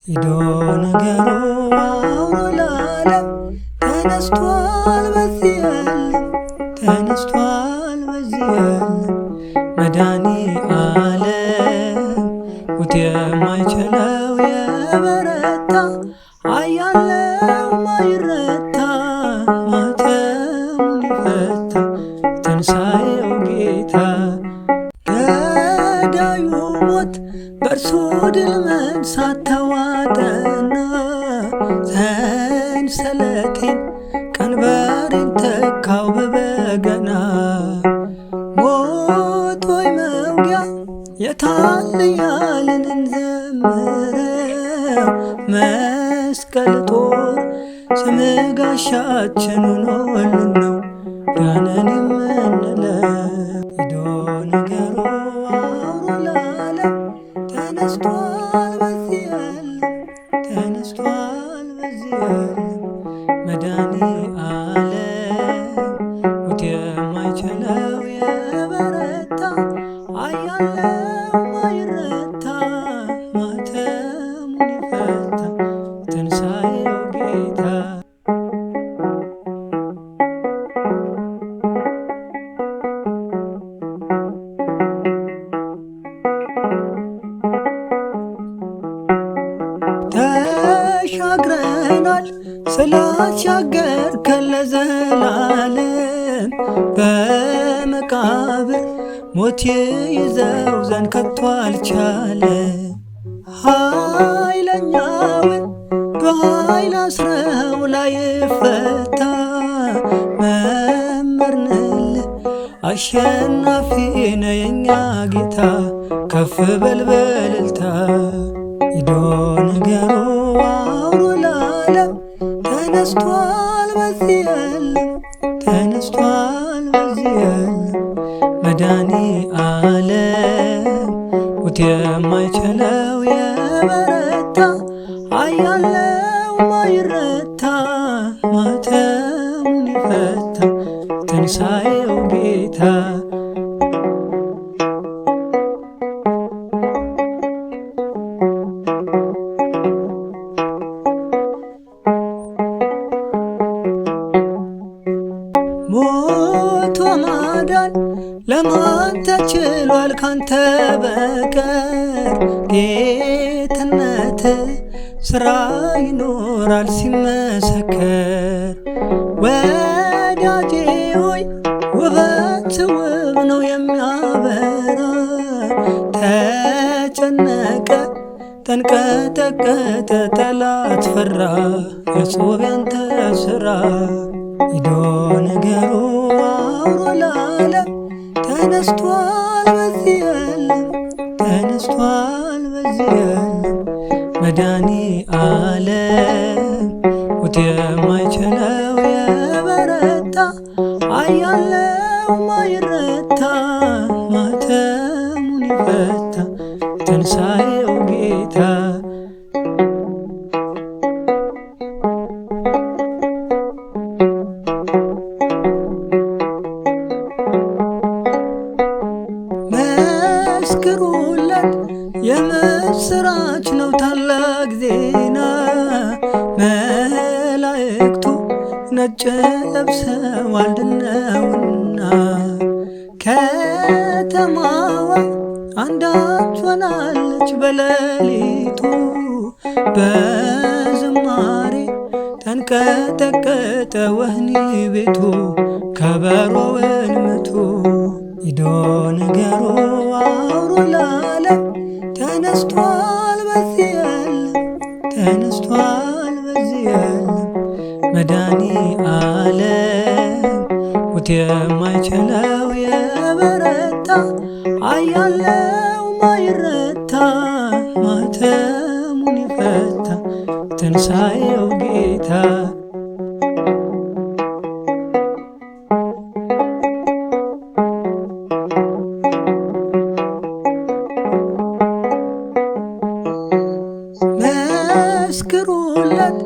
ሂዶ ነገሩ አውሮ ለዓለም ተነስቷል በዚህ ዓለም ተነስቷል በዚህ ዓለም መድኃኔዓለም ሞት የማይችለው የበረታ ኃያለው ማይረታ ማተሙን የፈታ ትንሣኤው ጌታ ገዳዩ ሞት በእርሱ ድል መንሳት ተዋጠና ሰንሰለቴን ቀንበሬን ተካው በበገና ሞት ሆይ መውጊያ የታለ እያልን እንዘምረው መስቀል ጦር ስምህ ጋሻችን ሆኖልን ነው ዳነን የምንለው ሂዶ ነገሩ አውሮ ለዓለም ተነስቷል በዚህ ዓለም ተነስቷል በዚህ ዓለም መድኃኔዓለም ሞት የማይችለው የበረታ ኃያለው ማይረታ ማተሙን የፈታ ትንሣኤው ጌታ ተሻግረናል ስላሻገርከን ለዘላለም በመቃብር ሞት ይዘው ዘንድ ከቶ አልቻለ ኃይለኛውን በኃይል አስረው ላይፈታ መመርንልህ አሸናፊ ነህ የኛ ጌታ ከፍ በል በእልልታ ሂዶ ነገሩ አውሮ ለዓለም ተነስቷል በዚህ ዓለም ተነስቷል በዚህ ዓለም መድኃኔዓለም ሞት የማይችለው የበረታ ኃያለው ማይረታ ማተሙን የፈታ ትንሣኤው ጌታ ሞቶ ማዳን ለማን ተችሏል ካንተ በቀር ጌትነት ሥራ ይኖራል ሲመሰከር ወዳጄ ሆይ ውበት ውብ ነው የሚያበራ ተጨነቀ ተንቀጠቀጠ ጠላት ፈራ እጹብ ያንተ ሥራ ሂዶ ነገሩ አውሮ ለዓለም ተነስቷል በዚህ ዓለም ተነስቷል በዚህ ዓለም መድኃኔዓለም ሞት የማይችለው የበረታ ኃያለው ማይረታ ማተሙን የፈታ ትንሣኤው ጌታ መስክሩለት የምስራች ነው ታላቅ ዜና መላእክቱ ነጭ ለብሰዋል ድል ነውና ከተማዋ አንዳች ሆናለች በሌሊቱ በዝማሬ ተንቀጠቀጠ ወህኒ ቤቱ ከበሮውን ምቱ ሂዶ ነገሩ አውሮ ለዓለም ተነስቷል በዚህ ዓለም ተነስቷል በዚህ ዓለም መድኃኔዓለም ሞት የማይችለው የበረታ ኃያለው ማይረታ ማተሙን የፈታ ትንሣኤው ጌታ መስክሩለት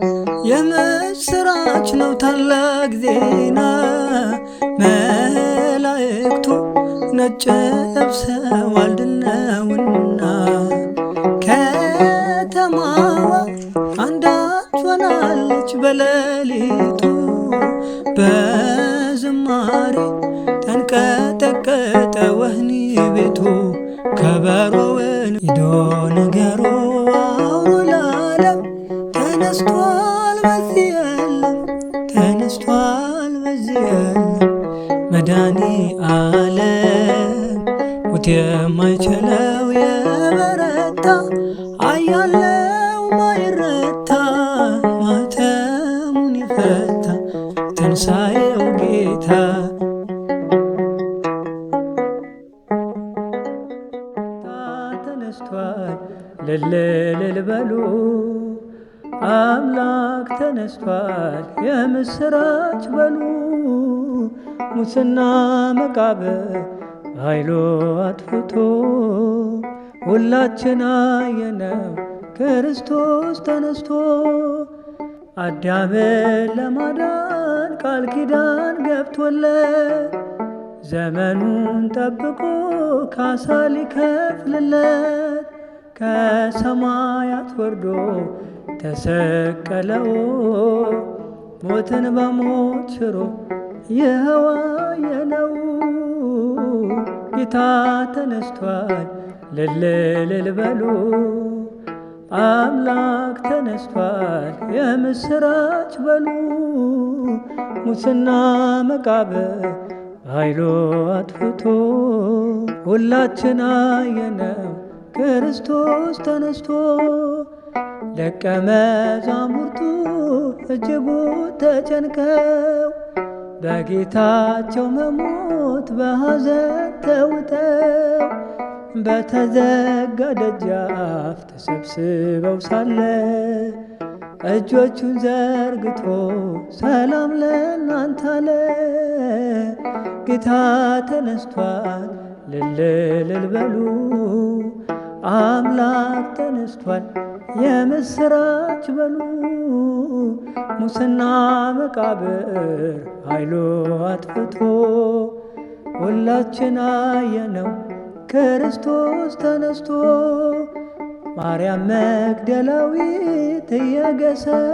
የምስራች ነው ታላቅ ዜና መላእክቱ ነጭ ለብሰዋል ድል ነውና ከተማዋ ጽዋ አንዳች ሆናለች በሌሊቱ በዝማሬ ተንቀጠቀጠ ወህኒ ቤቱ ከበሮውን ሂዶ ንገሩ አውሩ ለዓለም ተነስቷል በዚህ የለም ተነስቷል በዚህ የለም መድኃኔዓለም ሞት የማይችለው የበረታ አያለው ማይረታ ማተሙን ይፈታ ትንሣኤው ጌታ ተነስቷል እልል በሉ አምላክ ተነስቷል የምስራች በሉ ሙስና መቃብር ኃይሉ አጥፍቶ ሁላችን አየነው ክርስቶስ ተነስቶ አዳምን ለማዳን ቃል ኪዳን ገብቶለት ዘመኑን ጠብቆ ካሳ ሊከፍልለት ከሰማያት ወርዶ ተሰቀለው ሞትን በሞት ሽሮ ይኸው አየነው ጌታ ተነስቷል እልል በሉ አምላክ ተነስቷል የምስራች በሉ ሙስና መቃብር ኃይሉ አጥፍቶ ሁላችን አየነው ክርስቶስ ተነስቶ ደቀ መዛሙርቱ እጅጉ ተጨንቀው በጌታቸው መሞት በሐዘን ተውጠው በተዘጋ ደጃፍ ተሰብስበው ሳለ እጆቹን ዘርግቶ ሰላም ለእናንተ አለ ጌታ ተነስቷል እልል በሉ አምላክ ተነስቷል የምስራች በሉ ሙስና መቃብር ኃይሉ አጥፍቶ ሁላችን አየነው ክርስቶስ ተነስቶ ማርያም መግደላዊት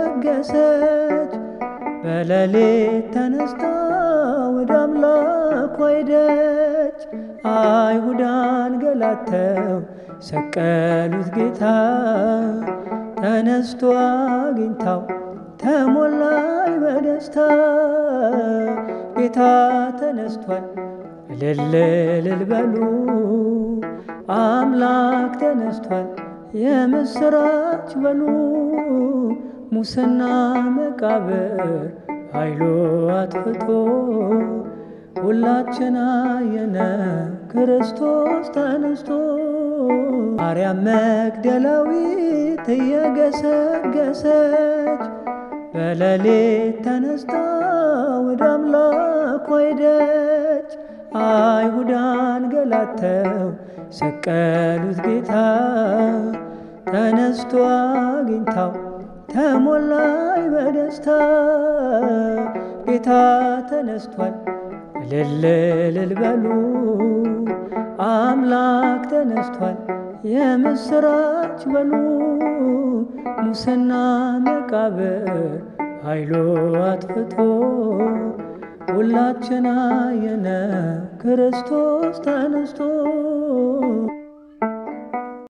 እየገሰገሰች በሌሊት ተነስታ ወደ አምላኳ ሄደች አይሁድ አንገላተው ሰቀሉት ጌታ ተነስቶ አግኝታው ተሞላይ በደስታ ጌታ ተነስቷል እልል በሉ አምላክ ተነስቷል የምስራች በሉ ሙስና መቃብር ኃይሉ አጥፍቶ ሁላችን አየነው ክርስቶስ ተነስቶ ማርያም መግደላዊት እየገሰገሰች በሌሊት ተነስታ ወደ አምላኳ ሄደች አይሁድ አንገላተው ሰቀሉት ጌታ ተነስቶ አግኝታው ተሞላይ በደስታ ጌታ ተነስቷል እልል በሉ አምላክ ተነስቷል የምስራች በሉ ሙስና መቃብር ኃይሉ አጥፍቶ ሁላችን አየነው ክርስቶስ ተነስቶ